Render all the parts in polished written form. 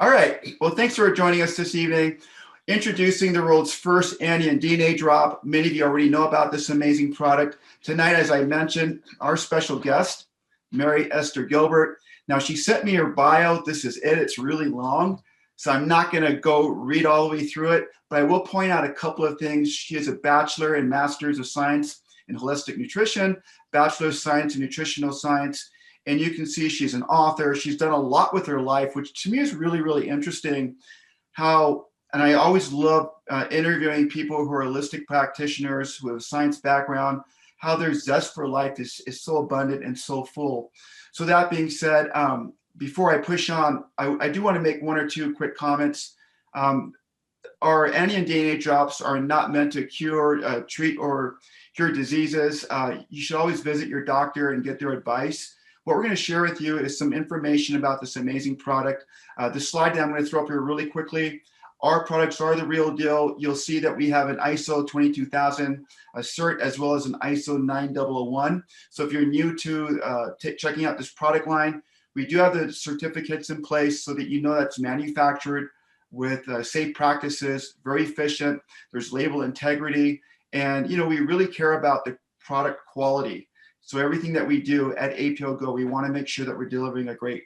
All right. Well, thanks for joining us this evening. Introducing the world's first anion DNA drop. Many of you already know about this amazing product. Tonight, as I mentioned, our special guest, Mary Esther Gilbert. Now, she sent me her bio. This is it. It's really long, so I'm not going to go read all the way through it, but I will point out a couple of things. She has a Bachelor and Master's of Science in Holistic Nutrition, Bachelor of Science in Nutritional Science, and you can see she's an author. She's done a lot with her life, which to me is really, really interesting. And I always love interviewing people who are holistic practitioners who have a science background, how their zest for life is so abundant and so full. So that being said, before I push on, I do want to make one or two quick comments. Our anion DNA drops are not meant to treat or cure diseases. You should always visit your doctor and get their advice. What we're going to share with you is some information about this amazing product. The slide that I'm going to throw up here really quickly. Our products are the real deal. You'll see that we have an ISO 22000 cert as well as an ISO 9001. So if you're new to checking out this product line, we do have the certificates in place so that you know that's manufactured with safe practices, very efficient. There's label integrity, and we really care about the product quality. So everything that we do at APLGO, we want to make sure that we're delivering a great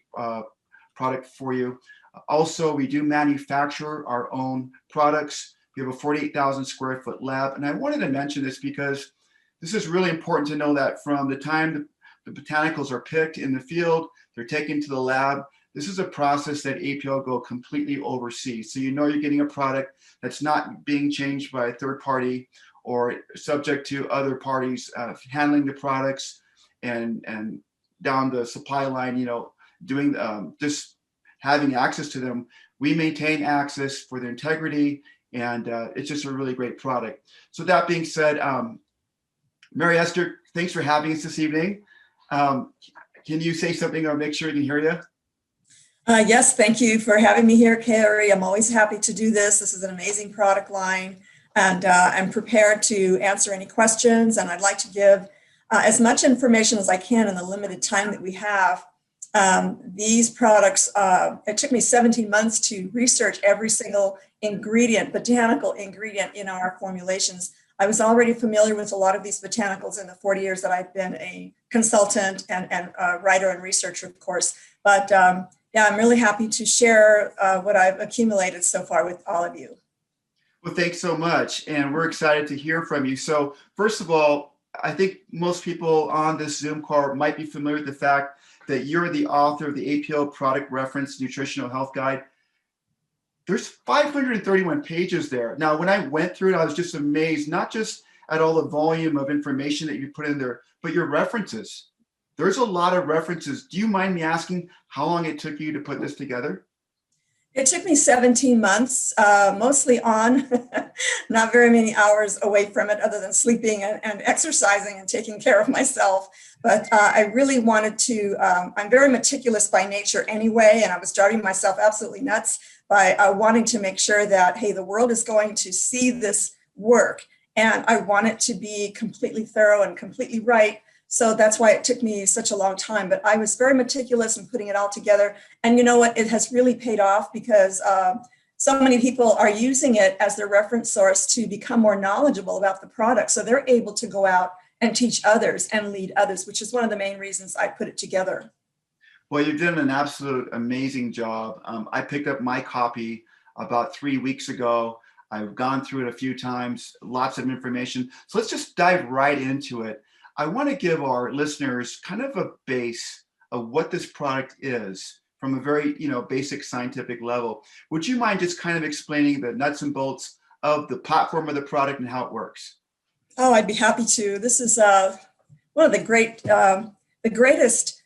product for you. Also, we do manufacture our own products. We have a 48,000 square foot lab. And I wanted to mention this because this is really important to know that from the time the botanicals are picked in the field, they're taken to the lab. This is a process that APLGO completely oversees. So you're getting a product that's not being changed by a third party or subject to other parties handling the products and down the supply line, doing just having access to them. We maintain access for the integrity, and it's just a really great product. So that being said, Mary Esther, thanks for having us this evening. Can you say something or make sure we can hear you? Yes, thank you for having me here, Carrie. I'm always happy to do this. This is an amazing product line, and I'm prepared to answer any questions, and I'd like to give as much information as I can in the limited time that we have. These products, it took me 17 months to research every single ingredient, botanical ingredient in our formulations. I was already familiar with a lot of these botanicals in the 40 years that I've been a consultant and writer and researcher, of course. But yeah, I'm really happy to share what I've accumulated so far with all of you. Well, thanks so much. And we're excited to hear from you. So first of all, I think most people on this Zoom call might be familiar with the fact that you're the author of the APL Product Reference Nutritional Health Guide. There's 531 pages there. Now, when I went through it, I was just amazed, not just at all the volume of information that you put in there, but your references. There's a lot of references. Do you mind me asking how long it took you to put this together? It took me 17 months, mostly on, not very many hours away from it other than sleeping and exercising and taking care of myself. But I really wanted to, I'm very meticulous by nature anyway, and I was driving myself absolutely nuts by wanting to make sure that, hey, the world is going to see this work, and I want it to be completely thorough and completely right. So that's why it took me such a long time, but I was very meticulous in putting it all together. And you know what, it has really paid off because so many people are using it as their reference source to become more knowledgeable about the product. So they're able to go out and teach others and lead others, which is one of the main reasons I put it together. Well, you've done an absolute amazing job. I picked up my copy about 3 weeks ago. I've gone through it a few times, lots of information. So let's just dive right into it. I want to give our listeners kind of a base of what this product is from a very, basic scientific level. Would you mind just kind of explaining the nuts and bolts of the platform of the product and how it works? Oh, I'd be happy to. This is one of the greatest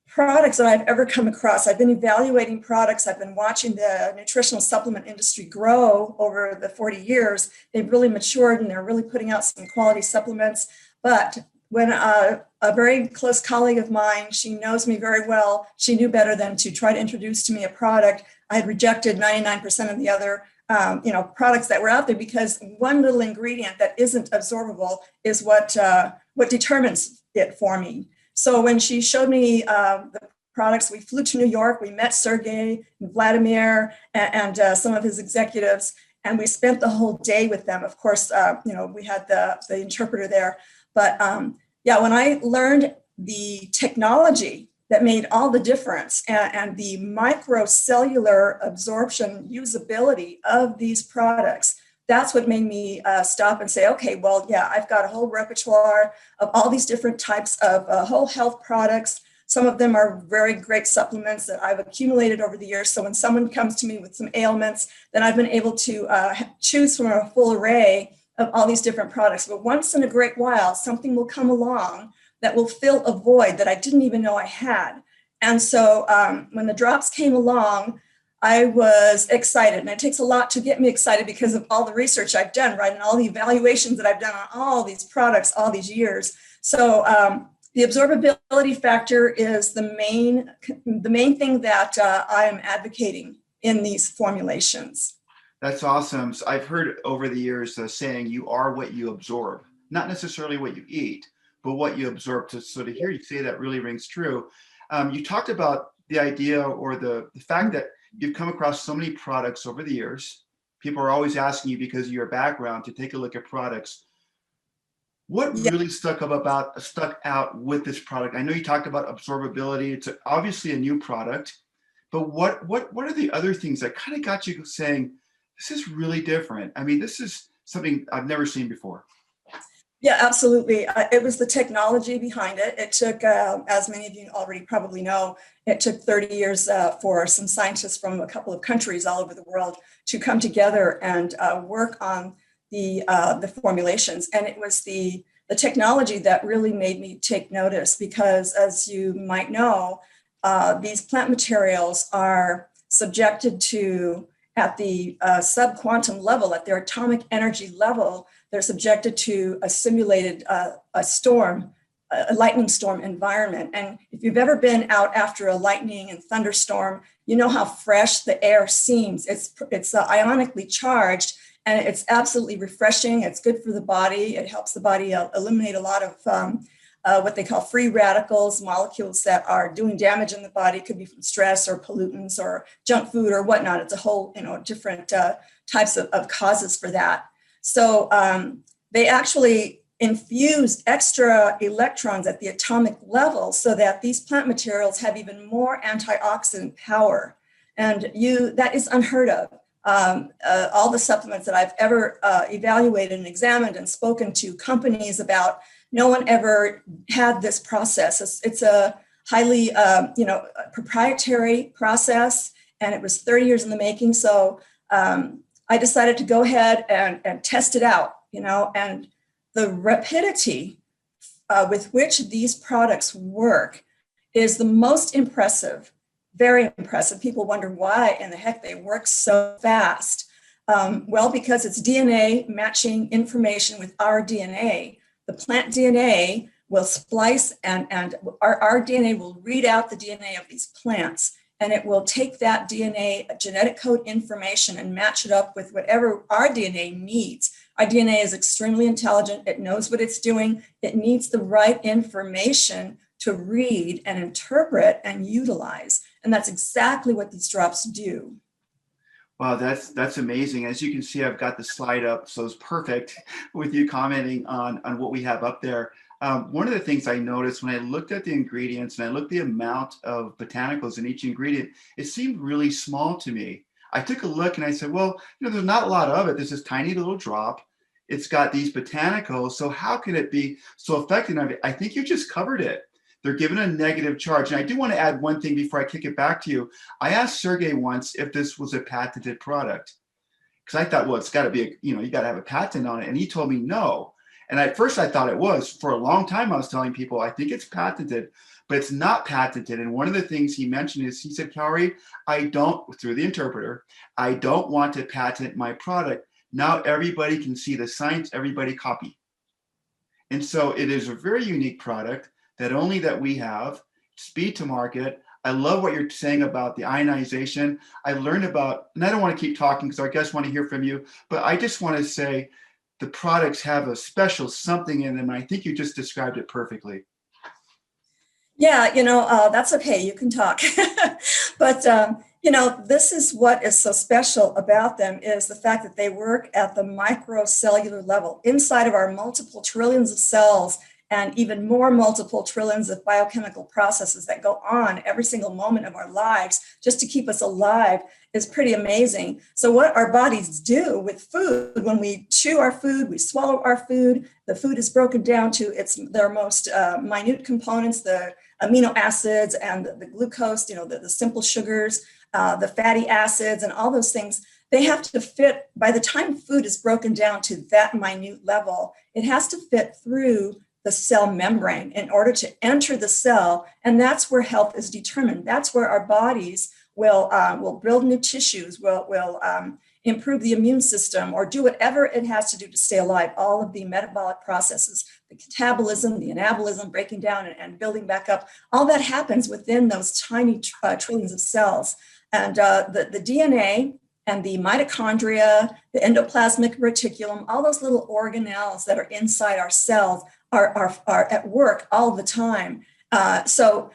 products that I've ever come across. I've been evaluating products. I've been watching the nutritional supplement industry grow over the 40 years. They've really matured and they're really putting out some quality supplements. But when a very close colleague of mine, she knows me very well, she knew better than to try to introduce to me a product. I had rejected 99% of the other products that were out there because one little ingredient that isn't absorbable is what determines it for me. So when she showed me the products. We flew to New York. We met Sergey and Vladimir and some of his executives, and we spent the whole day with them. Of course, we had the interpreter there. But when I learned the technology that made all the difference and the microcellular absorption usability of these products, that's what made me stop and say, okay, well, yeah, I've got a whole repertoire of all these different types of whole health products. Some of them are very great supplements that I've accumulated over the years. So when someone comes to me with some ailments, then I've been able to choose from a full array of all these different products. But once in a great while, something will come along that will fill a void that I didn't even know I had. And so when the drops came along, I was excited, and it takes a lot to get me excited because of all the research I've done, right? And all the evaluations that I've done on all these products, all these years. So the absorbability factor is the main thing that I am advocating in these formulations. That's awesome. So I've heard over the years the saying, you are what you absorb, not necessarily what you eat, but what you absorb. So to hear you say that really rings true. You talked about the idea or the fact that you've come across so many products over the years. People are always asking you, because of your background, to take a look at products. What really stuck out with this product? I know you talked about absorbability. It's obviously a new product, but what are the other things that kind of got you saying, this is really different? I mean, this is something I've never seen before. Yeah, absolutely. It was the technology behind it. It took, as many of you already probably know, it took 30 years for some scientists from a couple of countries all over the world to come together and work on the formulations. And it was the technology that really made me take notice, because as you might know, these plant materials are subjected to, at the subquantum level, at their atomic energy level, they're subjected to a simulated a lightning storm environment. And if you've ever been out after a lightning and thunderstorm, you know how fresh the air seems. It's ionically charged, and it's absolutely refreshing. It's good for the body. It helps the body eliminate a lot of what they call free radicals, molecules that are doing damage in the body. It could be from stress or pollutants or junk food or whatnot. It's a whole, different types of causes for that. So they actually infused extra electrons at the atomic level so that these plant materials have even more antioxidant power. And that is unheard of. All the supplements that I've ever evaluated and examined and spoken to companies about, no one ever had this process. It's a highly, proprietary process, and it was 30 years in the making. So I decided to go ahead and test it out, and the rapidity with which these products work is the most impressive, very impressive. People wonder why in the heck they work so fast. Well, because it's DNA matching information with our DNA. The plant DNA will splice and our DNA will read out the DNA of these plants. And it will take that DNA genetic code information and match it up with whatever our DNA needs. Our DNA is extremely intelligent. It knows what it's doing. It needs the right information to read and interpret and utilize. And that's exactly what these drops do. Wow, that's amazing. As you can see, I've got the slide up, so it's perfect with you commenting on what we have up there. One of the things I noticed when I looked at the ingredients and I looked at the amount of botanicals in each ingredient, it seemed really small to me. I took a look and I said, well, there's not a lot of it. There's this tiny little drop. It's got these botanicals. So how can it be so effective? I think you just covered it. They're given a negative charge. And I do want to add one thing before I kick it back to you. I asked Sergey once if this was a patented product, because I thought, well, it's got to be, you got to have a patent on it. And he told me no. And at first I thought it was. For a long time, I was telling people, I think it's patented, but it's not patented. And one of the things he mentioned is, he said, Kari, through the interpreter, I don't want to patent my product. Now everybody can see the science, everybody copy. And so it is a very unique product that we have, speed to market. I love what you're saying about the ionization. I learned about, and I don't want to keep talking because our guests want to hear from you, but I just want to say the products have a special something in them. And I think you just described it perfectly. Yeah, that's okay. You can talk. But, this is what is so special about them is the fact that they work at the microcellular level inside of our multiple trillions of cells and even more multiple trillions of biochemical processes that go on every single moment of our lives just to keep us alive is pretty amazing. So what our bodies do with food, when we chew our food, we swallow our food, the food is broken down to their most minute components, the amino acids and the glucose, the simple sugars, the fatty acids, and all those things. They have to fit, by the time food is broken down to that minute level, it has to fit through the cell membrane in order to enter the cell. And that's where health is determined. That's where our bodies will build new tissues, will improve the immune system, or do whatever it has to do to stay alive. All of the metabolic processes, the catabolism, the anabolism, breaking down and building back up, all that happens within those tiny trillions of cells. And the DNA and the mitochondria, the endoplasmic reticulum, all those little organelles that are inside our cells are at work all the time. So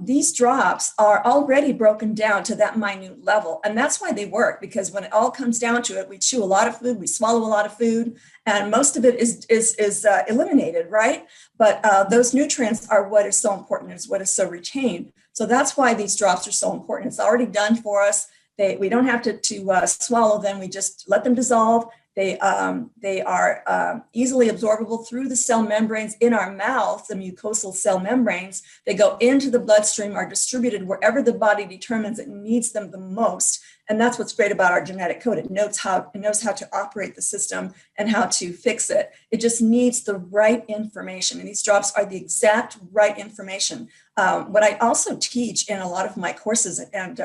these drops are already broken down to that minute level. And that's why they work, because when it all comes down to it, we chew a lot of food, we swallow a lot of food, and most of it is eliminated, right? But those nutrients are what is so important, is what is so retained. So that's why these drops are so important. It's already done for us. We don't have to swallow them. We just let them dissolve. They are easily absorbable through the cell membranes in our mouth, the mucosal cell membranes. They go into the bloodstream, are distributed wherever the body determines it needs them the most. And that's what's great about our genetic code. It knows how to operate the system and how to fix it. It just needs the right information. And these drops are the exact right information. What I also teach in a lot of my courses and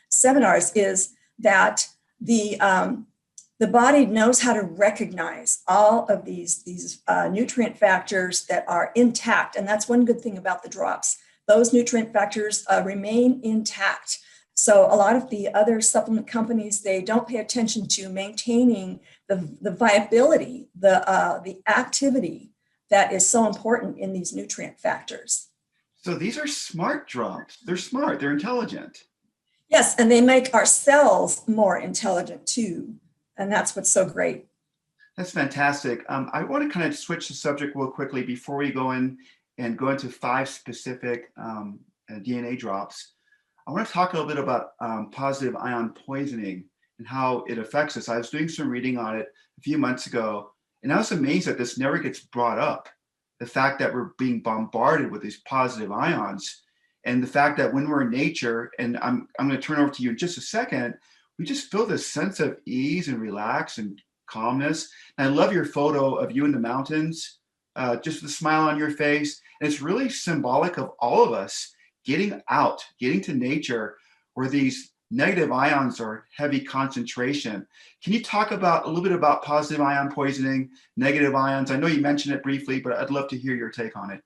seminars is that the body knows how to recognize all of these nutrient factors that are intact. And that's one good thing about the drops. Those nutrient factors remain intact. So a lot of the other supplement companies, they don't pay attention to maintaining the viability, the activity that is so important in these nutrient factors. So these are smart drops. They're smart. They're intelligent. Yes, and they make our cells more intelligent too. And that's what's so great. That's fantastic. I want to kind of switch the subject real quickly before we go into 5 specific DNA drops. I want to talk a little bit about positive ion poisoning and how it affects us. I was doing some reading on it a few months ago, and I was amazed that this never gets brought up. The fact that we're being bombarded with these positive ions, and the fact that when we're in nature, and I'm going to turn over to you in just a second, we just feel this sense of ease and relax and calmness. And I love your photo of you in the mountains, just with a smile on your face. And it's really symbolic of all of us getting out, getting to nature where these negative ions are heavy concentration. Can you talk about a little bit about positive ion poisoning, negative ions? I know you mentioned it briefly, but I'd love to hear your take on it.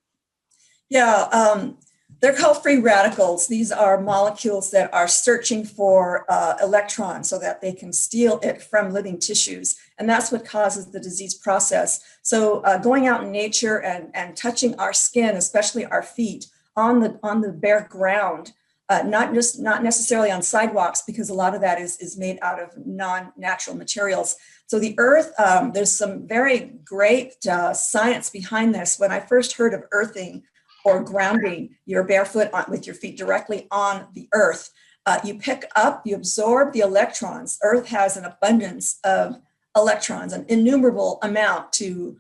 Yeah, they're called free radicals. These are molecules that are searching for electrons so that they can steal it from living tissues. And that's what causes the disease process. So going out in nature and touching our skin, especially our feet, on the bare ground, not necessarily on sidewalks, because a lot of that is made out of non-natural materials. So the earth, there's some very great science behind this. When I first heard of earthing, or grounding, you're barefoot with your feet directly on the earth. You pick up, you absorb the electrons. Earth has an abundance of electrons, an innumerable amount to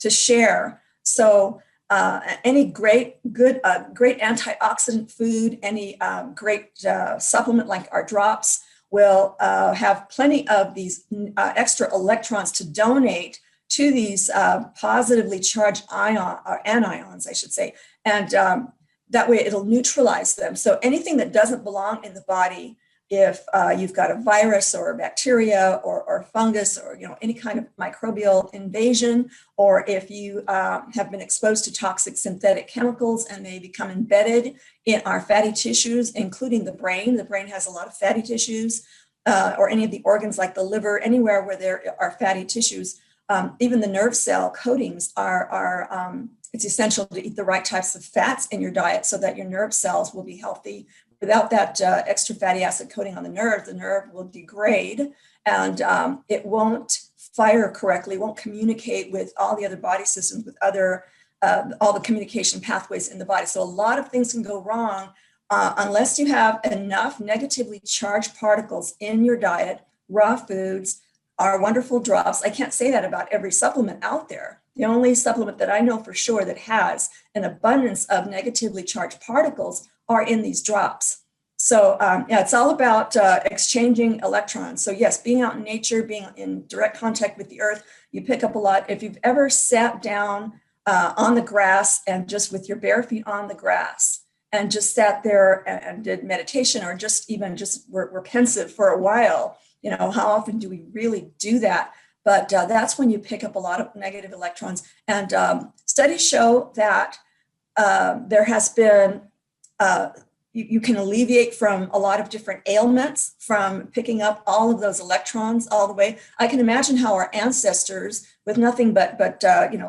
share. So any great antioxidant food, any great supplement like our drops will have plenty of these extra electrons to donate to these positively charged anions, I should say. And that way it'll neutralize them. So anything that doesn't belong in the body, if you've got a virus or a bacteria or fungus or any kind of microbial invasion, or if you have been exposed to toxic synthetic chemicals and they become embedded in our fatty tissues, including the brain has a lot of fatty tissues, or any of the organs like the liver, anywhere where there are fatty tissues. Even the nerve cell coatings are It's essential to eat the right types of fats in your diet so that your nerve cells will be healthy. Without that extra fatty acid coating on the nerve will degrade, and it won't fire correctly, won't communicate with all the other body systems, with other all the communication pathways in the body. So a lot of things can go wrong unless you have enough negatively charged particles in your diet. Raw foods are wonderful drops. I can't say that about every supplement out there. The only supplement that I know for sure that has an abundance of negatively charged particles are in these drops. So yeah, it's all about exchanging electrons. So yes, being out in nature, being in direct contact with the earth, you pick up a lot. If you've ever sat down on the grass and just with your bare feet on the grass and just sat there and did meditation, or just even just were pensive for a while, how often do we really do that? But that's when you pick up a lot of negative electrons. And studies show that there has been, you can alleviate from a lot of different ailments from picking up all of those electrons all the way. I can imagine how our ancestors, with nothing but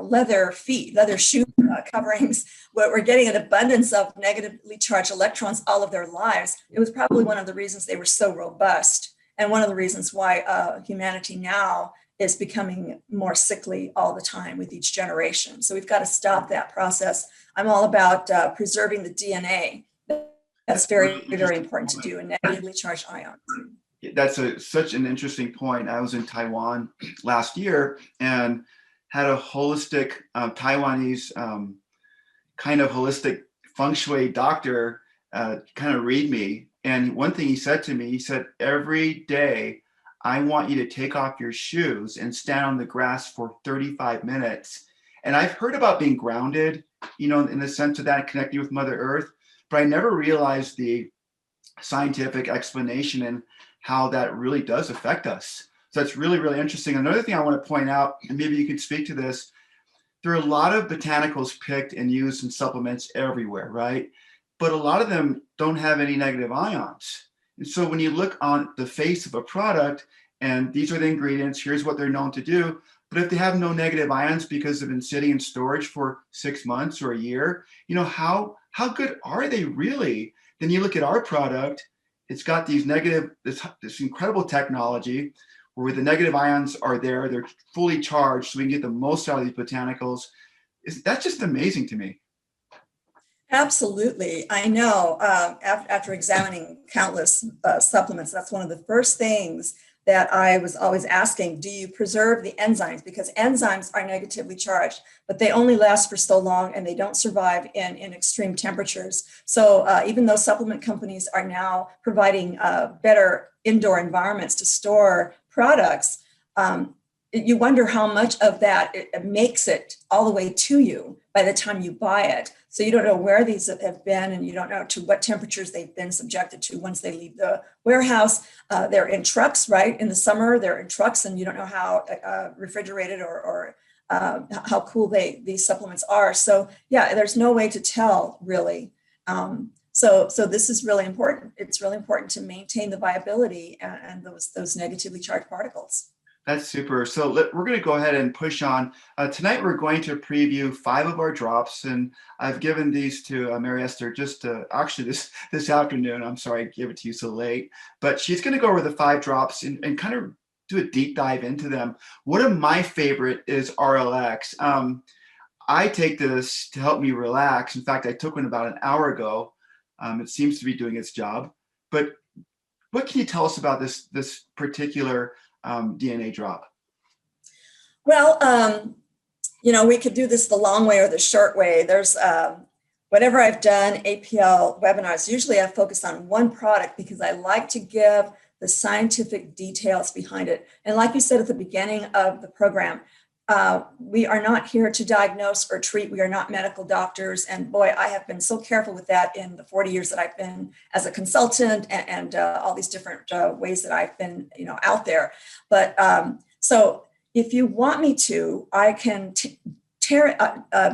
leather feet, leather shoe coverings, were getting an abundance of negatively charged electrons all of their lives. It was probably one of the reasons they were so robust, and one of the reasons why humanity now is becoming more sickly all the time with each generation. So we've got to stop that process. I'm all about preserving the DNA. That's very, very important to do, and negatively charged ions. That's such an interesting point. I was in Taiwan last year and had a holistic Taiwanese kind of holistic feng shui doctor kind of read me. And one thing he said to me, he said, every day, I want you to take off your shoes and stand on the grass for 35 minutes. And I've heard about being grounded, in the sense of that, connecting with Mother Earth, but I never realized the scientific explanation and how that really does affect us. So that's really, really interesting. Another thing I want to point out, and maybe you could speak to this, there are a lot of botanicals picked and used in supplements everywhere, right? But a lot of them don't have any negative ions. And so when you look on the face of a product, and these are the ingredients, here's what they're known to do, but if they have no negative ions because they've been sitting in storage for 6 months or a year, how good are they really? Then you look at our product, it's got these this incredible technology where the negative ions are there, they're fully charged, so we can get the most out of these botanicals. That's just amazing to me. Absolutely. I know after examining countless supplements, that's one of the first things that I was always asking, do you preserve the enzymes? Because enzymes are negatively charged, but they only last for so long and they don't survive in extreme temperatures. So even though supplement companies are now providing better indoor environments to store products, you wonder how much of that it makes it all the way to you by the time you buy it. So you don't know where these have been, and you don't know to what temperatures they've been subjected to once they leave the warehouse. They're in trucks, right? In the summer, they're in trucks, and you don't know how refrigerated or how cool these supplements are. So yeah, there's no way to tell really. So this is really important. It's really important to maintain the viability and those negatively charged particles. That's super. So we're going to go ahead and push on. Tonight, we're going to preview 5 of our drops, and I've given these to Mary Esther just actually this afternoon. I'm sorry I gave it to you so late, but she's going to go over the 5 drops and kind of do a deep dive into them. One of my favorite is RLX. I take this to help me relax. In fact, I took one about an hour ago. It seems to be doing its job. But what can you tell us about this particular DNA drop? Well, we could do this the long way or the short way. There's whenever I've done APL webinars, usually I focus on one product because I like to give the scientific details behind it. And like you said at the beginning of the program, we are not here to diagnose or treat. We are not medical doctors. And boy, I have been so careful with that in the 40 years that I've been as a consultant and all these different ways that I've been, out there. But so if you want me to, I can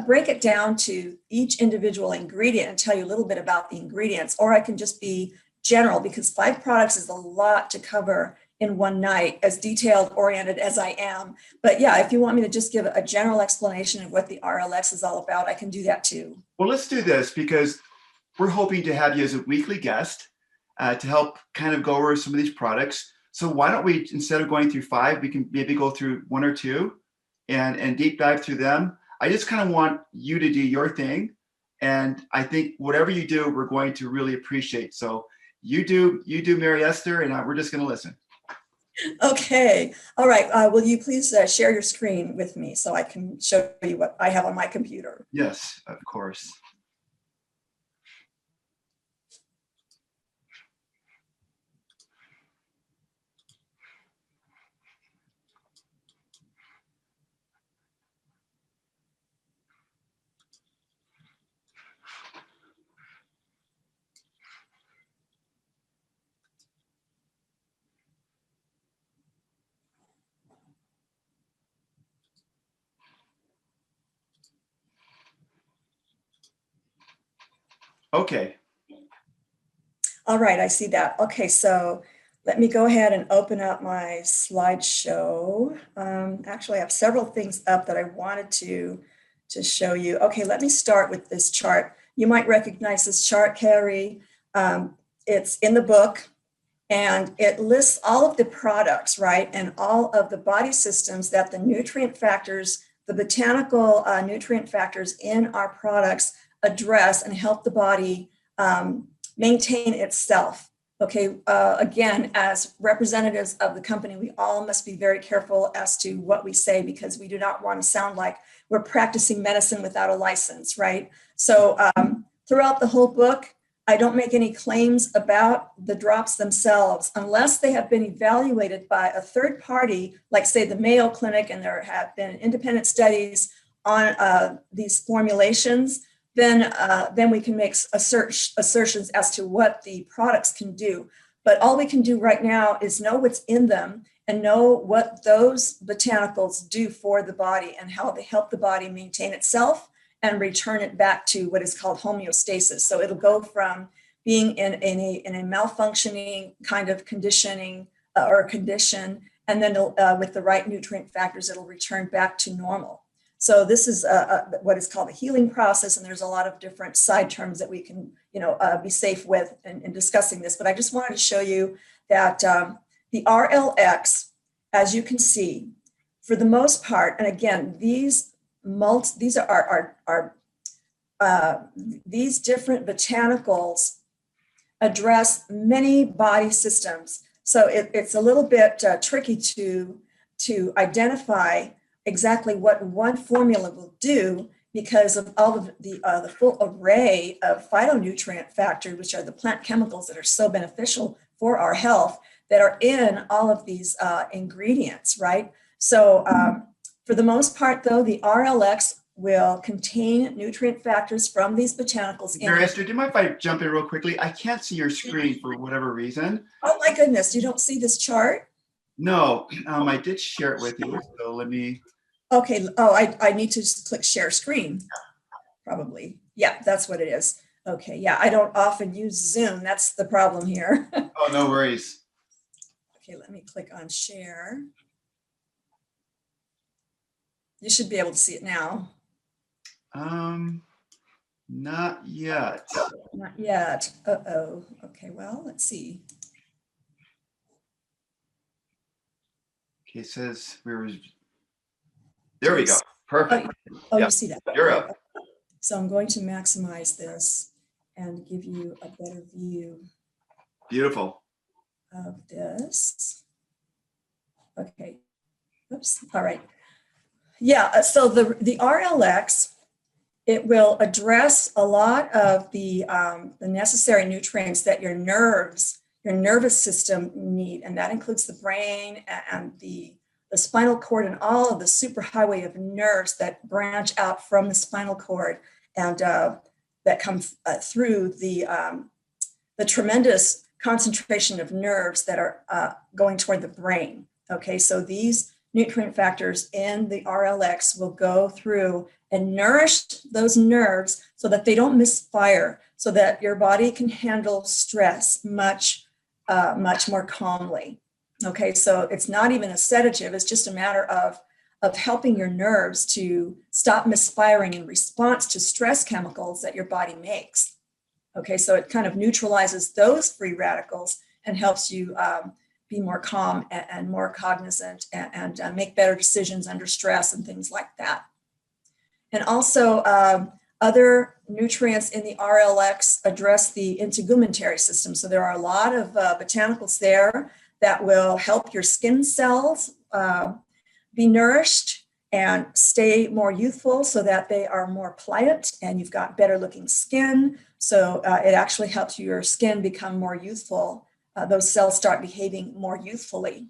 break it down to each individual ingredient and tell you a little bit about the ingredients, or I can just be general because 5 products is a lot to cover in one night, as detailed oriented as I am. But yeah, if you want me to just give a general explanation of what the RLX is all about, I can do that too. Well, let's do this because we're hoping to have you as a weekly guest to help kind of go over some of these products. So why don't we, instead of going through 5, we can maybe go through 1 or 2 and deep dive through them. I just kind of want you to do your thing. And I think whatever you do, we're going to really appreciate. So you do, Mary Esther, and we're just going to listen. Okay. All right. Will you please share your screen with me so I can show you what I have on my computer? Yes, of course. Okay. All right, I see that. Okay, so let me go ahead and open up my slideshow. Actually, I have several things up that I wanted to show you. Okay, let me start with this chart. You might recognize this chart, Carrie. It's in the book, and it lists all of the products, right? And all of the body systems that the nutrient factors, the botanical nutrient factors in our products address and help the body maintain itself. Okay, again, as representatives of the company, we all must be very careful as to what we say because we do not want to sound like we're practicing medicine without a license, right? So throughout the whole book, I don't make any claims about the drops themselves unless they have been evaluated by a third party, like say the Mayo Clinic, and there have been independent studies on these formulations. Then we can make assertions as to what the products can do. But all we can do right now is know what's in them and know what those botanicals do for the body and how they help the body maintain itself and return it back to what is called homeostasis. So it'll go from being in a malfunctioning kind of conditioning or condition, and then with the right nutrient factors, it'll return back to normal. So this is what is called a healing process, and there's a lot of different side terms that we can, be safe with in discussing this. But I just wanted to show you that the RLX, as you can see, for the most part, and again, these different botanicals address many body systems. So it's a little bit tricky to identify exactly what one formula will do because of all of the full array of phytonutrient factors, which are the plant chemicals that are so beneficial for our health, that are in all of these ingredients, right? So for the most part, though, the RLX will contain nutrient factors from these botanicals. Mary Esther, do you mind if I jump in real quickly? I can't see your screen for whatever reason. Oh my goodness, you don't see this chart? No, I did share it with you, so let me. Okay, I need to just click share screen, probably. Yeah, that's what it is. Okay, yeah, I don't often use Zoom. That's the problem here. Oh, no worries. Okay, let me click on share. You should be able to see it now. Not yet. Not yet. Uh-oh. Okay, well, let's see. Okay, it says there we go. Perfect. Oh, Yep. You see that. You're up. So I'm going to maximize this and give you a better view. Beautiful. Of this. Okay. Oops. All right. Yeah. So the RLX, it will address a lot of the necessary nutrients that your nervous system need, and that includes the brain and the spinal cord and all of the superhighway of nerves that branch out from the spinal cord and that come through the tremendous concentration of nerves that are going toward the brain. Okay, so these nutrient factors in the RLX will go through and nourish those nerves so that they don't misfire, so that your body can handle stress much more calmly. Okay, so it's not even a sedative, it's just a matter of helping your nerves to stop misfiring in response to stress chemicals that your body makes. Okay, so it kind of neutralizes those free radicals and helps you be more calm and more cognizant and make better decisions under stress and things like that. And also other nutrients in the RLX address the integumentary system. So there are a lot of botanicals there that will help your skin cells be nourished and stay more youthful so that they are more pliant and you've got better looking skin. So it actually helps your skin become more youthful. Those cells start behaving more youthfully.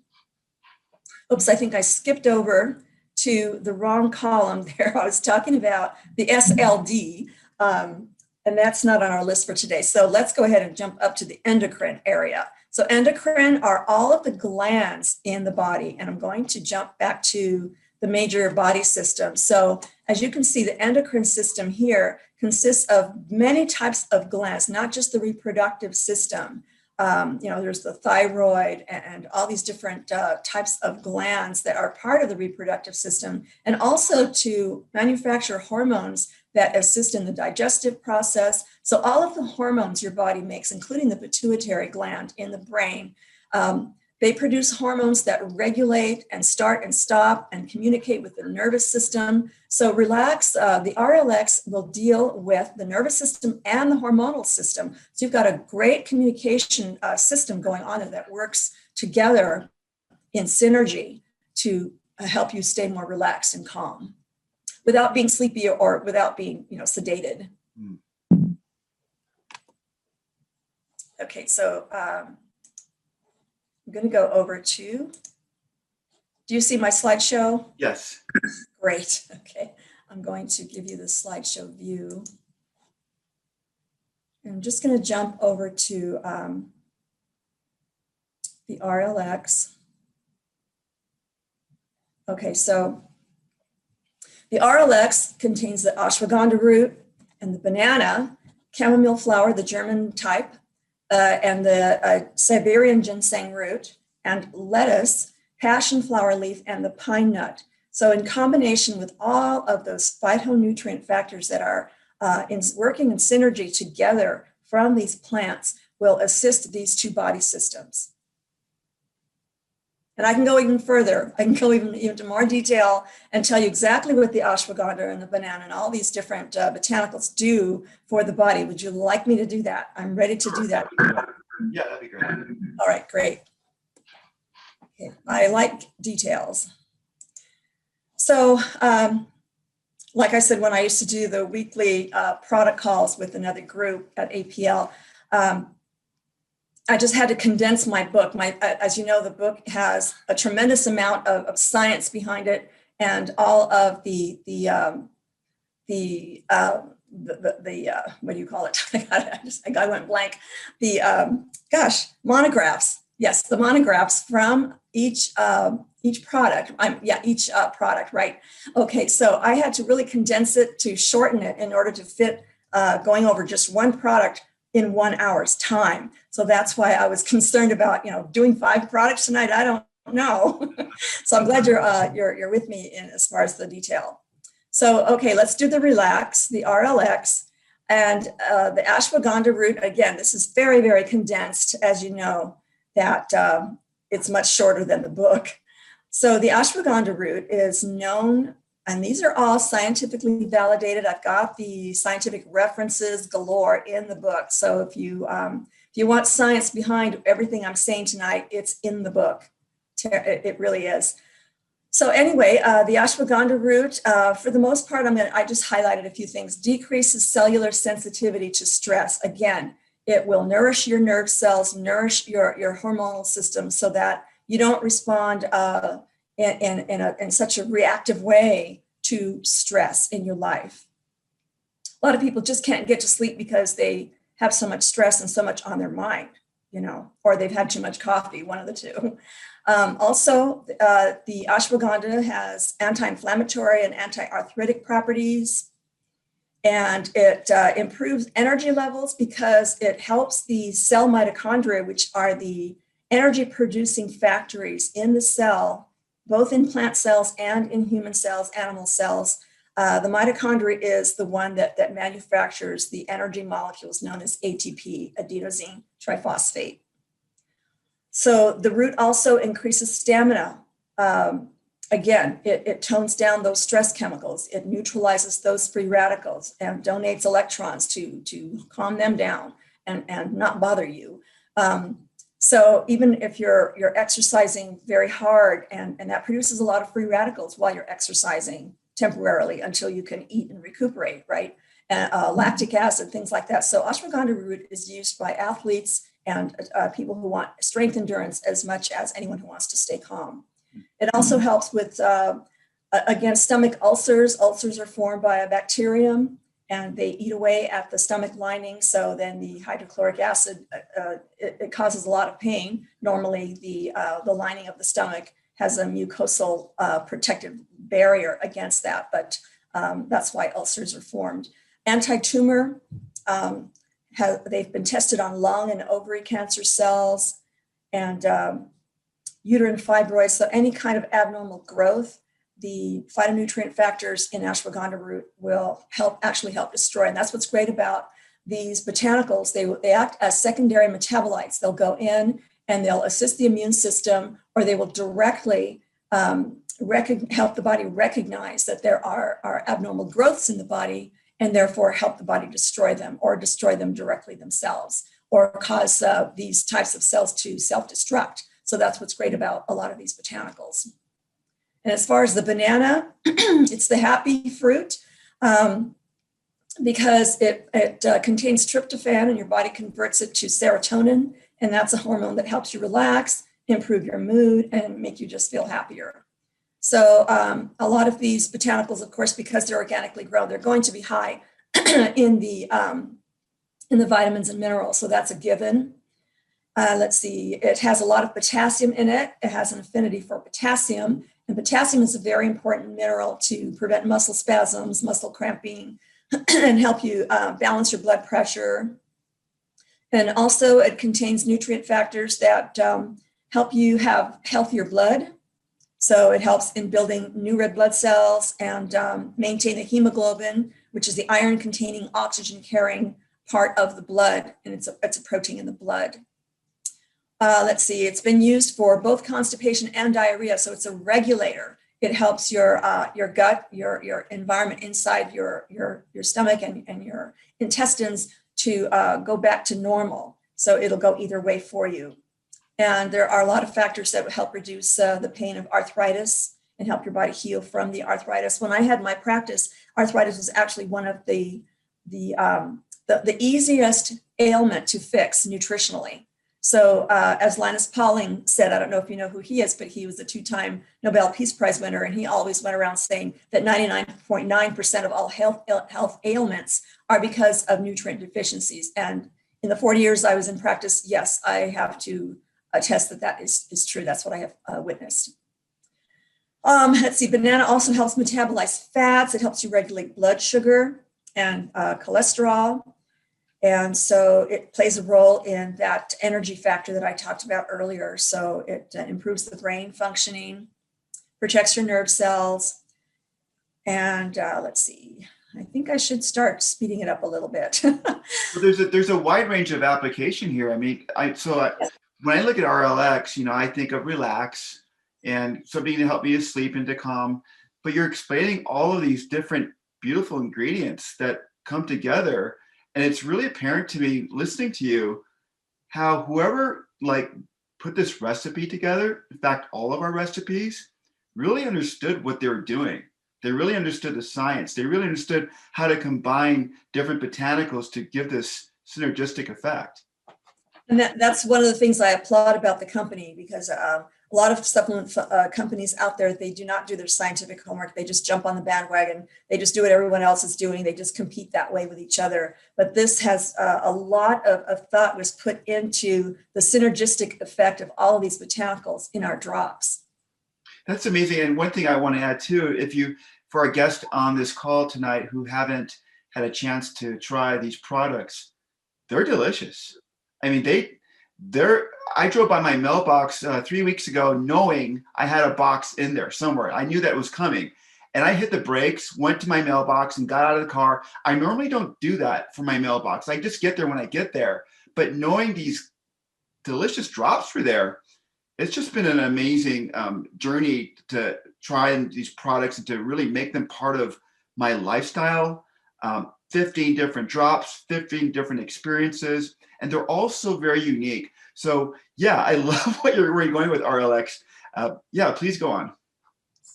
Oops, I think I skipped over to the wrong column there. I was talking about the SLD, and that's not on our list for today. So let's go ahead and jump up to the endocrine area. So endocrine are all of the glands in the body, and I'm going to jump back to the major body system. So as you can see, the endocrine system here consists of many types of glands, not just the reproductive system. There's the thyroid and all these different types of glands that are part of the reproductive system, and also to manufacture hormones that assist in the digestive process. So all of the hormones your body makes, including the pituitary gland in the brain, they produce hormones that regulate and start and stop and communicate with the nervous system. So relax, the RLX will deal with the nervous system and the hormonal system. So you've got a great communication system going on there that works together in synergy to help you stay more relaxed and calm without being sleepy or without being, sedated. Okay, so I'm going to go over to, do you see my slideshow? Yes. Great. Okay. I'm going to give you the slideshow view. I'm just going to jump over to the RLX. Okay, so the RLX contains the ashwagandha root and the banana, chamomile flower, the German type, and the Siberian ginseng root, and lettuce, passion flower leaf, and the pine nut. So in combination with all of those phytonutrient factors that are working in synergy together from these plants will assist these two body systems. And I can go even further. I can go even into more detail and tell you exactly what the ashwagandha and the banana and all these different botanicals do for the body. Would you like me to do that? I'm ready to do that. Yeah, that'd be great. All right, great. Okay. I like details. So, like I said, when I used to do the weekly product calls with another group at APL, I just had to condense my book. As you know, the book has a tremendous amount of science behind it, and all of the what do you call it? I went blank. The monographs. Yes, the monographs from each product. Each product. Right. Okay. So I had to really condense it to shorten it in order to fit going over just one product in 1 hour's time. So that's why I was concerned about, doing 5 products tonight. I don't know. So I'm glad you're with me in as far as the detail. So, okay, let's do the relax, the RLX, and the ashwagandha root. Again, this is very, very condensed, as you know, that it's much shorter than the book. So the ashwagandha root is known, and these are all scientifically validated. I've got the scientific references galore in the book. So if you want science behind everything I'm saying tonight, it's in the book. It really is. So anyway, the ashwagandha root, for the most part, I just highlighted a few things. Decreases cellular sensitivity to stress. Again, it will nourish your nerve cells, nourish your hormonal system so that you don't respond in such a reactive way to stress in your life. A lot of people just can't get to sleep because they have so much stress and so much on their mind, or they've had too much coffee, one of the two. Also, the ashwagandha has anti-inflammatory and anti-arthritic properties, and it improves energy levels because it helps the cell mitochondria, which are the energy producing factories in the cell, both in plant cells and in human cells, animal cells. The mitochondria is the one that manufactures the energy molecules known as ATP, adenosine triphosphate. So the root also increases stamina. Again, it tones down those stress chemicals. It neutralizes those free radicals and donates electrons to calm them down and not bother you. So even if you're exercising very hard and that produces a lot of free radicals while you're exercising temporarily until you can eat and recuperate, right? And lactic acid, things like that. So ashwagandha root is used by athletes and people who want strength endurance as much as anyone who wants to stay calm. It also helps with, again, stomach ulcers. Ulcers are formed by a bacterium and they eat away at the stomach lining. So then the hydrochloric acid, it causes a lot of pain. Normally the lining of the stomach has a mucosal protective barrier against that, but that's why ulcers are formed. Anti-tumor, they've been tested on lung and ovary cancer cells and uterine fibroids, so any kind of abnormal growth, the phytonutrient factors in ashwagandha root will actually help destroy. And that's what's great about these botanicals. They act as secondary metabolites. They'll go in and they'll assist the immune system, or they will directly help the body recognize that there are abnormal growths in the body and therefore help the body destroy them or destroy them directly themselves or cause these types of cells to self-destruct. So that's what's great about a lot of these botanicals. And as far as the banana, it's the happy fruit because it contains tryptophan and your body converts it to serotonin. And that's a hormone that helps you relax, improve your mood, and make you just feel happier. So a lot of these botanicals, of course, because they're organically grown, they're going to be high in the vitamins and minerals. So that's a given. Let's see, it has a lot of potassium in it. It has an affinity for potassium. And potassium is a very important mineral to prevent muscle spasms, muscle cramping, and help you balance your blood pressure. And also it contains nutrient factors that help you have healthier blood. So it helps in building new red blood cells and maintain the hemoglobin, which is the iron containing oxygen carrying part of the blood. And it's a protein in the blood. Let's see, it's been used for both constipation and diarrhea. So it's a regulator. It helps your gut, your environment inside your stomach and your intestines to go back to normal. So it'll go either way for you. And there are a lot of factors that would help reduce the pain of arthritis and help your body heal from the arthritis. When I had my practice, arthritis was actually one of the easiest ailment to fix nutritionally. So as Linus Pauling said, I don't know if you know who he is, but he was a 2-time Nobel Peace Prize winner. And he always went around saying that 99.9% of all health ailments are because of nutrient deficiencies. And in the 40 years I was in practice, yes, I have to attest that is true. That's what I have witnessed. Let's see, banana also helps metabolize fats. It helps you regulate blood sugar and cholesterol. And so it plays a role in that energy factor that I talked about earlier. So it improves the brain functioning, protects your nerve cells. And let's see, I think I should start speeding it up a little bit. Well, there's a wide range of application here. I mean, when I look at RLX, I think of relax and something to help me to sleep and to calm. But you're explaining all of these different beautiful ingredients that come together. And it's really apparent to me listening to you how whoever put this recipe together, in fact, all of our recipes, really understood what they were doing. They really understood the science. They really understood how to combine different botanicals to give this synergistic effect. And that's one of the things I applaud about the company, because a lot of supplement companies out there, they do not do their scientific homework. They just jump on the bandwagon. They just do what everyone else is doing. They just compete that way with each other. But this has a lot of thought was put into the synergistic effect of all of these botanicals in our drops. That's amazing. And one thing I want to add too, for our guests on this call tonight who haven't had a chance to try these products, they're delicious. I mean, I drove by my mailbox 3 weeks ago, knowing I had a box in there somewhere. I knew that was coming. And I hit the brakes, went to my mailbox and got out of the car. I normally don't do that for my mailbox. I just get there when I get there. But knowing these delicious drops were there, it's just been an amazing journey to try these products and to really make them part of my lifestyle. 15 different drops, 15 different experiences, and they're also very unique. So yeah, I love where you're going with RLX. Yeah, please go on.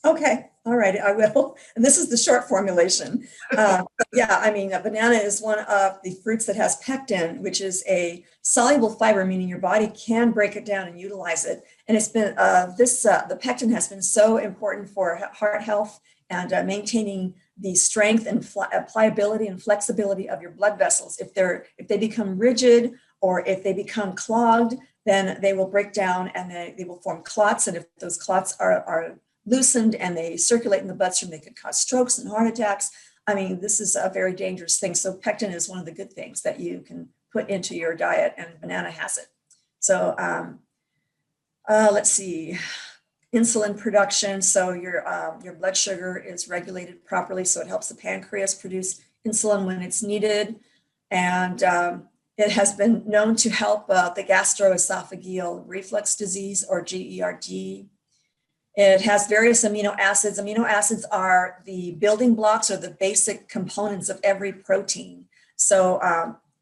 Okay, all right, I will. And this is the short formulation. Yeah, I mean, a banana is one of the fruits that has pectin, which is a soluble fiber, meaning your body can break it down and utilize it. And it's been the pectin has been so important for heart health and maintaining the strength and pliability and flexibility of your blood vessels. If they become rigid or if they become clogged, then they will break down and they will form clots. And if those clots are loosened and they circulate in the bloodstream, they could cause strokes and heart attacks. I mean, this is a very dangerous thing. So pectin is one of the good things that you can put into your diet, and banana has it. So let's see, insulin production. So your blood sugar is regulated properly, so it helps the pancreas produce insulin when it's needed. And it has been known to help the gastroesophageal reflux disease, or GERD. It has various amino acids. Amino acids are the building blocks or the basic components of every protein. So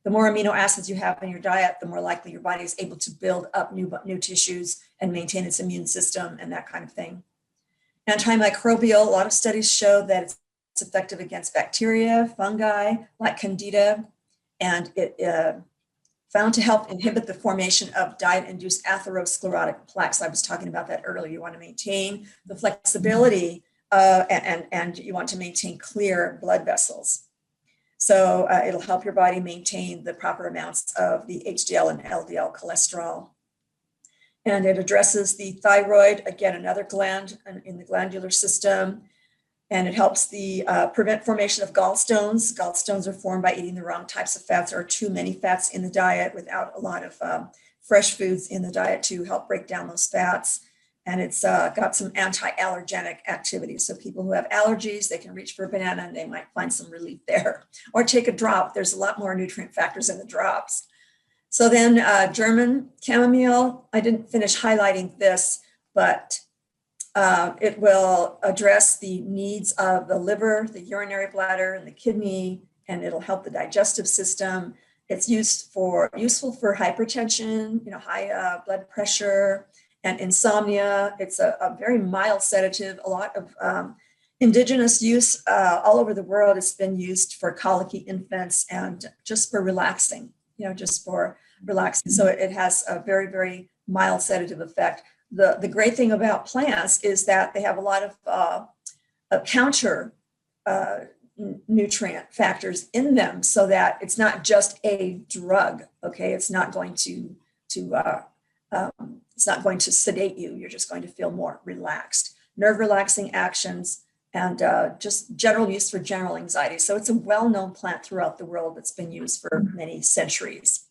the more amino acids you have in your diet, the more likely your body is able to build up new tissues and maintain its immune system and that kind of thing. Antimicrobial, a lot of studies show that it's effective against bacteria, fungi like Candida, and it found to help inhibit the formation of diet-induced atherosclerotic plaques. I was talking about that earlier. You want to maintain the flexibility and you want to maintain clear blood vessels. So it'll help your body maintain the proper amounts of the HDL and LDL cholesterol. And it addresses the thyroid, again, another gland in the glandular system. And it helps prevent formation of gallstones. Gallstones are formed by eating the wrong types of fats or too many fats in the diet without a lot of fresh foods in the diet to help break down those fats. And it's got some anti-allergenic activity. So people who have allergies, they can reach for a banana and they might find some relief there. Or take a drop. There's a lot more nutrient factors in the drops. So then German chamomile, I didn't finish highlighting this, but it will address the needs of the liver, the urinary bladder, and the kidney, and it'll help the digestive system. It's useful for hypertension, high blood pressure, and insomnia. It's a very mild sedative. A lot of indigenous use all over the world. It's been used for colicky infants and just for relaxing, just for relaxing. So it has a very, very mild sedative effect. The great thing about plants is that they have a lot of counter nutrient factors in them, so that it's not just a drug. Okay, it's not going to sedate you. You're just going to feel more relaxed. Nerve relaxing actions and just general use for general anxiety. So it's a well-known plant throughout the world that's been used for many centuries.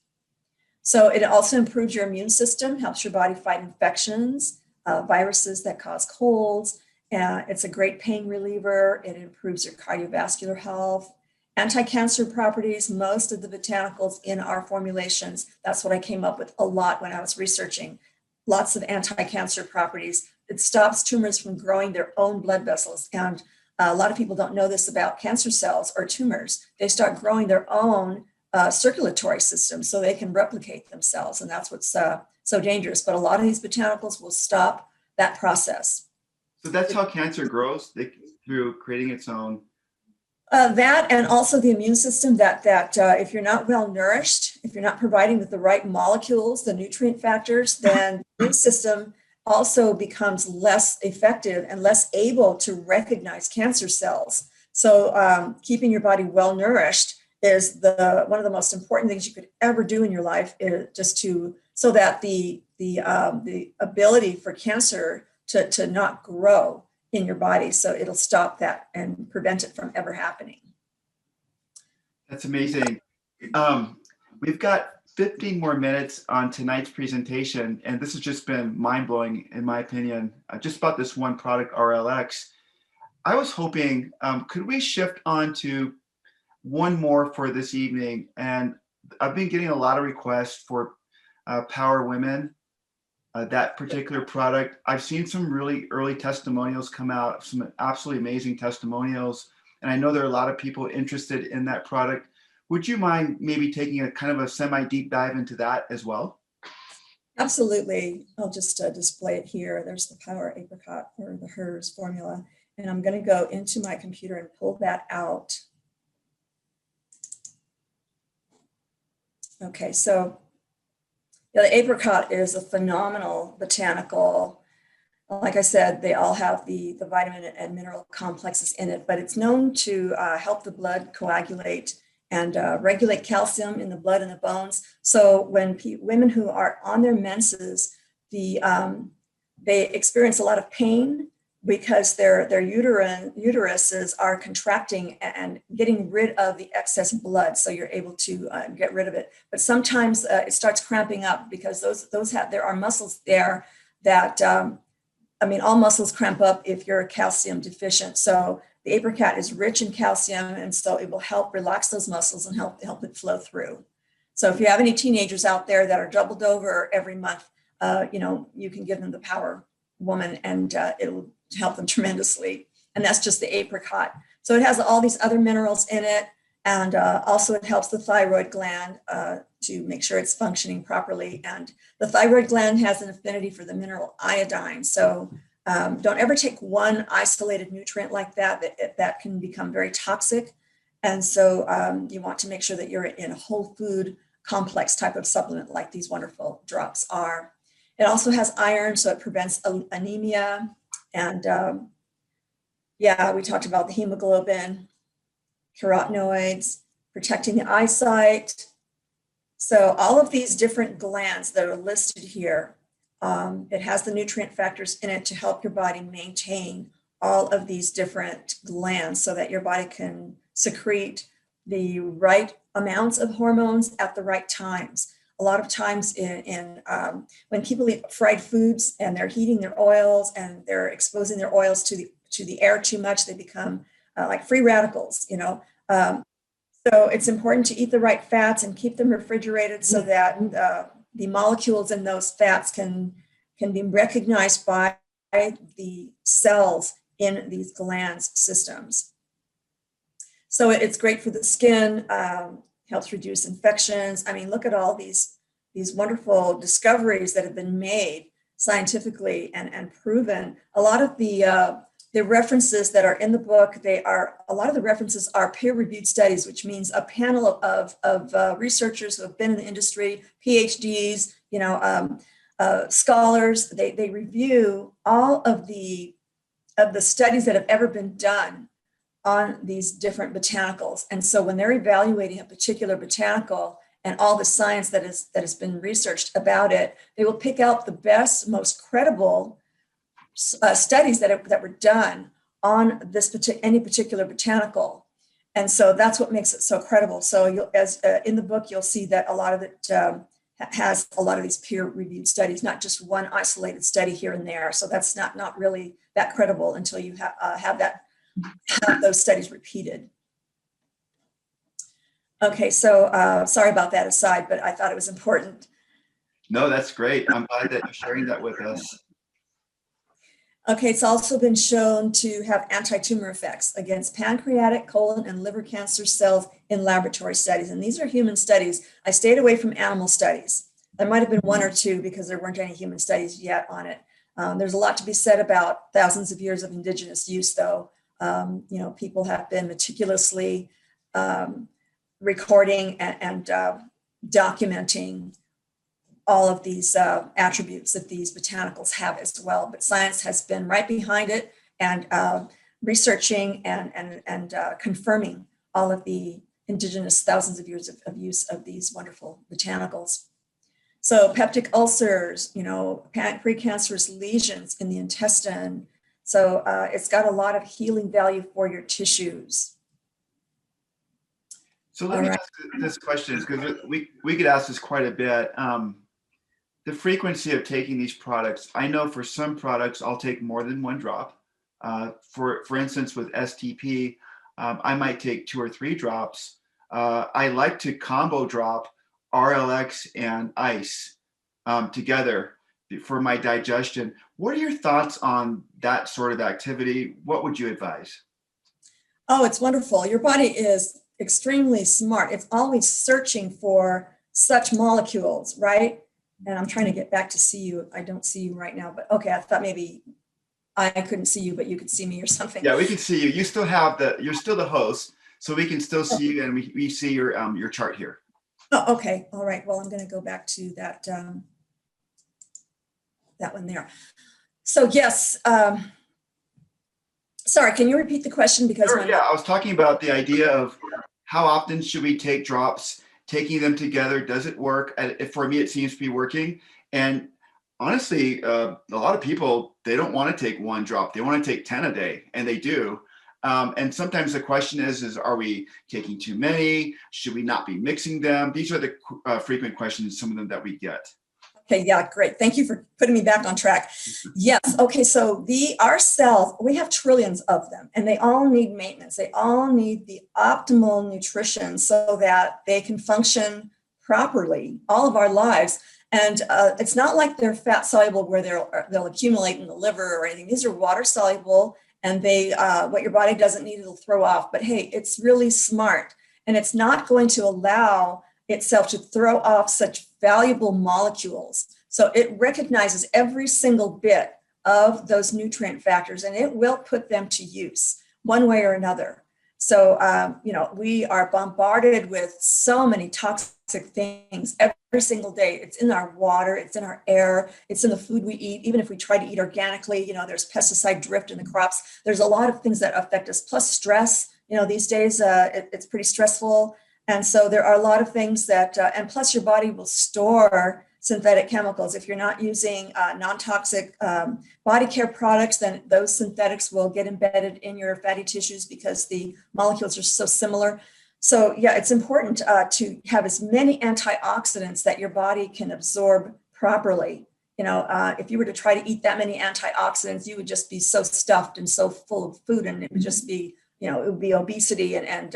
So it also improves your immune system, helps your body fight infections, viruses that cause colds. It's a great pain reliever. It improves your cardiovascular health. Anti-cancer properties, most of the botanicals in our formulations, that's what I came up with a lot when I was researching. Lots of anti-cancer properties. It stops tumors from growing their own blood vessels. And a lot of people don't know this about cancer cells or tumors. They start growing their own circulatory system so they can replicate themselves. And that's what's so dangerous. But a lot of these botanicals will stop that process. So that's how cancer grows, through creating its own. That, and also the immune system, that if you're not well nourished, if you're not providing with the right molecules, the nutrient factors, then the immune system also becomes less effective and less able to recognize cancer cells. So keeping your body well nourished is one of the most important things you could ever do in your life, is just so that the ability for cancer to not grow in your body. So it'll stop that and prevent it from ever happening. That's amazing. We've got 15 more minutes on tonight's presentation, and this has just been mind-blowing in my opinion, just about this one product, RLX. I was hoping, could we shift on to one more for this evening? And I've been getting a lot of requests for Power Women, that particular product. I've seen some really early testimonials come out, some absolutely amazing testimonials. And I know there are a lot of people interested in that product. Would you mind maybe taking a kind of a semi-deep dive into that as well? Absolutely. I'll just display it here. There's the Power Apricot or the HERS formula. And I'm going to go into my computer and pull that out. Okay, so the apricot is a phenomenal botanical. Like I said, they all have the vitamin and mineral complexes in it, but it's known to help the blood coagulate and regulate calcium in the blood and the bones. So when women who are on their menses, they experience a lot of pain because their uteruses are contracting and getting rid of the excess blood. So you're able to get rid of it. But sometimes it starts cramping up because there are muscles there that, all muscles cramp up if you're calcium deficient. So the apricot is rich in calcium, and so it will help relax those muscles and help it flow through. So if you have any teenagers out there that are doubled over every month, you can give them the Power Woman, and it'll help them tremendously. And that's just the apricot. So it has all these other minerals in it, and also it helps the thyroid gland to make sure it's functioning properly. And the thyroid gland has an affinity for the mineral iodine. So don't ever take one isolated nutrient like that can become very toxic. And so you want to make sure that you're in a whole food complex type of supplement like these wonderful drops are. It also has iron, so it prevents anemia. And we talked about the hemoglobin, carotenoids, protecting the eyesight. So all of these different glands that are listed here, it has the nutrient factors in it to help your body maintain all of these different glands so that your body can secrete the right amounts of hormones at the right times. A lot of times when people eat fried foods and they're heating their oils and they're exposing their oils to the air too much, they become like free radicals, So it's important to eat the right fats and keep them refrigerated so that the molecules in those fats can be recognized by the cells in these glands systems. So it's great for the skin, helps reduce infections. Look at all these wonderful discoveries that have been made scientifically and proven. A lot of the references that are in the book, a lot of the references are peer-reviewed studies, which means a panel of researchers who have been in the industry, PhDs, scholars. They review all of the studies that have ever been done on these different botanicals. And so when they're evaluating a particular botanical and all the science that has been researched about it, they will pick out the best, most credible studies that were done on any particular botanical. And so that's what makes it so credible. So in the book, you'll see that a lot of it has a lot of these peer-reviewed studies, not just one isolated study here and there. So that's not really that credible until you have those studies repeated. Okay, so sorry about that aside, but I thought it was important. No, that's great. I'm glad that you're sharing that with us. Okay, it's also been shown to have anti-tumor effects against pancreatic, colon, and liver cancer cells in laboratory studies. And these are human studies. I stayed away from animal studies. There might have been one or two because there weren't any human studies yet on it. There's a lot to be said about thousands of years of indigenous use, though. People have been meticulously recording and documenting all of these attributes that these botanicals have as well. But science has been right behind it and researching and confirming all of the indigenous thousands of years of use of these wonderful botanicals. So peptic ulcers, precancerous lesions in the intestine. So it's got a lot of healing value for your tissues. So let All me right. ask this question because we could ask this quite a bit. The frequency of taking these products, I know for some products, I'll take more than one drop. For instance, with STP, I might take 2 or 3 drops. I like to combo drop RLX and ice together for my digestion. What are your thoughts on that sort of activity? What would you advise? Oh, it's wonderful. Your body is extremely smart. It's always searching for such molecules, right? And I'm trying to get back to see you. I don't see you right now, but okay, I thought maybe I couldn't see you, but you could see me or something. Yeah, we can see you. You still have you're still the host, so we can still see you, and we see your chart here. Oh, okay. All right. Well, I'm going to go back to that that one there. So yes, sorry, can you repeat the question? Because Sure, yeah, I was talking about the idea of how often should we take drops, taking them together, does it work? For me, it seems to be working. And honestly, a lot of people, they don't want to take one drop. They want to take 10 a day, and they do. And sometimes the question is, are we taking too many? Should we not be mixing them? These are the frequent questions, some of them that we get. Okay, yeah, great. Thank you for putting me back on track. Yes, okay, so our cells, we have trillions of them, and they all need maintenance. They all need the optimal nutrition so that they can function properly all of our lives. And it's not like they're fat soluble where they'll accumulate in the liver or anything. These are water soluble, and they what your body doesn't need, it'll throw off. But hey, it's really smart, and it's not going to allow itself to throw off such valuable molecules. So it recognizes every single bit of those nutrient factors, and it will put them to use one way or another. So, we are bombarded with so many toxic things every single day. It's in our water, it's in our air, it's in the food we eat. Even if we try to eat organically, there's pesticide drift in the crops. There's a lot of things that affect us, plus stress. These days it's pretty stressful. And so there are a lot of things that, and plus your body will store synthetic chemicals. If you're not using non-toxic body care products, then those synthetics will get embedded in your fatty tissues because the molecules are so similar. So yeah, it's important to have as many antioxidants that your body can absorb properly. If you were to try to eat that many antioxidants, you would just be so stuffed and so full of food, and it would just be it would be obesity and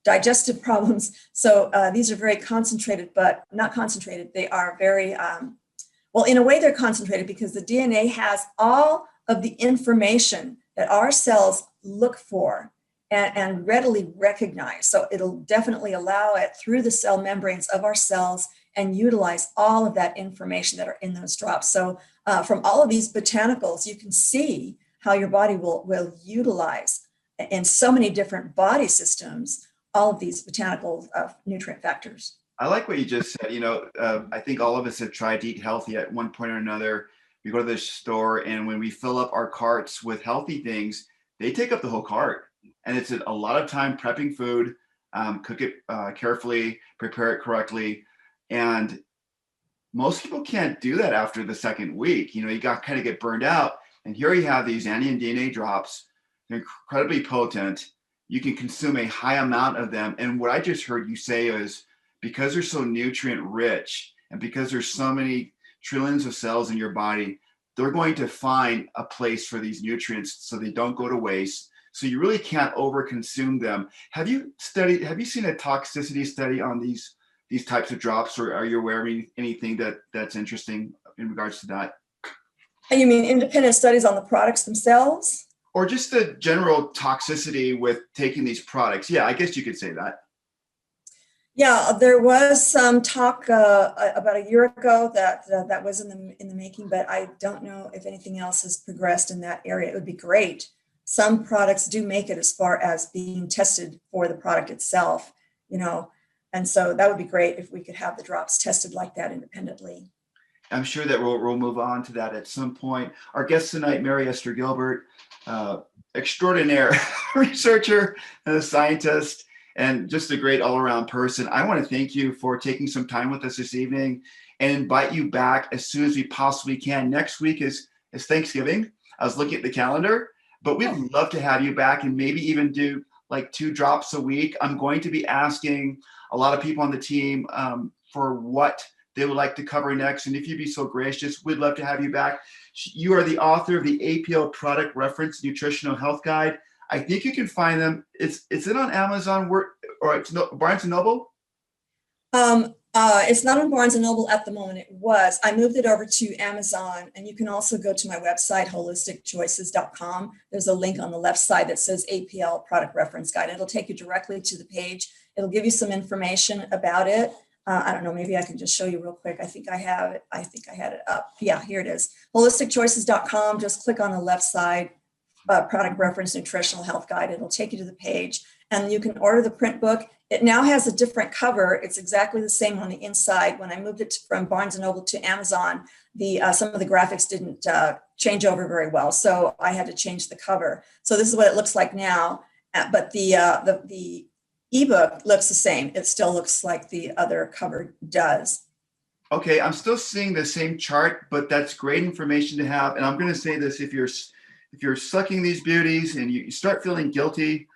digestive problems. So these are very concentrated, but not concentrated. They are very, well, in a way they're concentrated because the DNA has all of the information that our cells look for and readily recognize. So it'll definitely allow it through the cell membranes of our cells and utilize all of that information that are in those drops. So from all of these botanicals, you can see how your body will utilize in so many different body systems, all of these botanical nutrient factors. I like what you just said. I think all of us have tried to eat healthy at one point or another. We go to the store, and when we fill up our carts with healthy things, they take up the whole cart. And it's a lot of time prepping food, cook it carefully, prepare it correctly. And most people can't do that after the second week. You kind of get burned out. And here you have these antigen DNA drops. They're incredibly potent. You can consume a high amount of them. And what I just heard you say is because they're so nutrient rich and because there's so many trillions of cells in your body, they're going to find a place for these nutrients so they don't go to waste. So you really can't overconsume them. Have you seen a toxicity study on these types of drops, or are you aware of anything that's interesting in regards to that? You mean independent studies on the products themselves? Or just the general toxicity with taking these products? Yeah, I guess you could say that. Yeah, there was some talk about a year ago that was in the making, but I don't know if anything else has progressed in that area. It would be great. Some products do make it as far as being tested for the product itself, and so that would be great if we could have the drops tested like that independently. I'm sure that we'll move on to that at some point. Our guest tonight, Mary Esther Gilbert, extraordinaire researcher and a scientist, and just a great all-around person. I want to thank you for taking some time with us this evening and invite you back as soon as we possibly can. Next week is Thanksgiving. I was looking at the calendar, but we'd love to have you back and maybe even do like 2 drops a week. I'm going to be asking a lot of people on the team for what they would like to cover next. And if you'd be so gracious, we'd love to have you back. You are the author of the APL Product Reference Nutritional Health Guide. I think you can find them. Is it on Amazon or it's Barnes & Noble? It's not on Barnes & Noble at the moment. It was. I moved it over to Amazon, and you can also go to my website, holisticchoices.com. There's a link on the left side that says APL Product Reference Guide. It'll take you directly to the page. It'll give you some information about it. I don't know, maybe I can just show you real quick. I think I have it. I think I had it up. Yeah, here it is. Holisticchoices.com. Just click on the left side, Product Reference Nutritional Health Guide. It'll take you to the page, and you can order the print book. It now has a different cover. It's exactly the same on the inside. When I moved it from Barnes & Noble to Amazon, some of the graphics didn't change over very well, so I had to change the cover. So this is what it looks like now, but the ebook looks the same. It still looks like the other cover does. Okay, I'm still seeing the same chart, but that's great information to have. And I'm going to say this: if you're sucking these beauties and you start feeling guilty,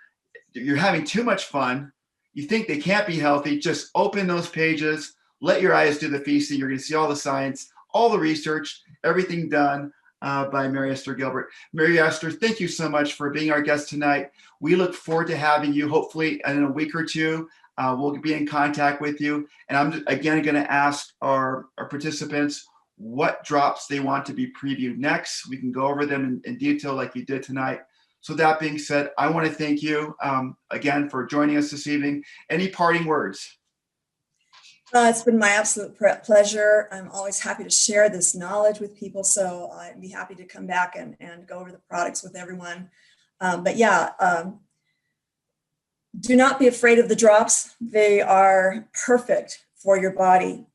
you're having too much fun, you think they can't be healthy, just open those pages, let your eyes do the feasting. You're going to see all the science, all the research, everything done by Mary Esther Gilbert. Mary Esther, thank you so much for being our guest tonight. We look forward to having you, hopefully in a week or two. We'll be in contact with you. And I'm again going to ask our participants what drops they want to be previewed next. We can go over them in detail like we did tonight. So that being said, I want to thank you again for joining us this evening. Any parting words? It's been my absolute pleasure. I'm always happy to share this knowledge with people. So I'd be happy to come back and go over the products with everyone. Do not be afraid of the drops. They are perfect for your body.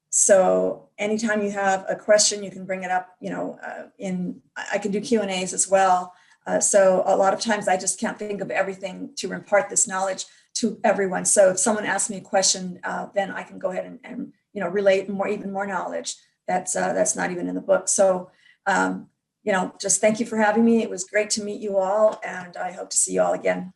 So anytime you have a question, you can bring it up, I can do Q&As as well. So a lot of times I just can't think of everything to impart this knowledge to everyone. So if someone asks me a question, then I can go ahead and relate even more knowledge that's not even in the book. So, just thank you for having me. It was great to meet you all, and I hope to see you all again.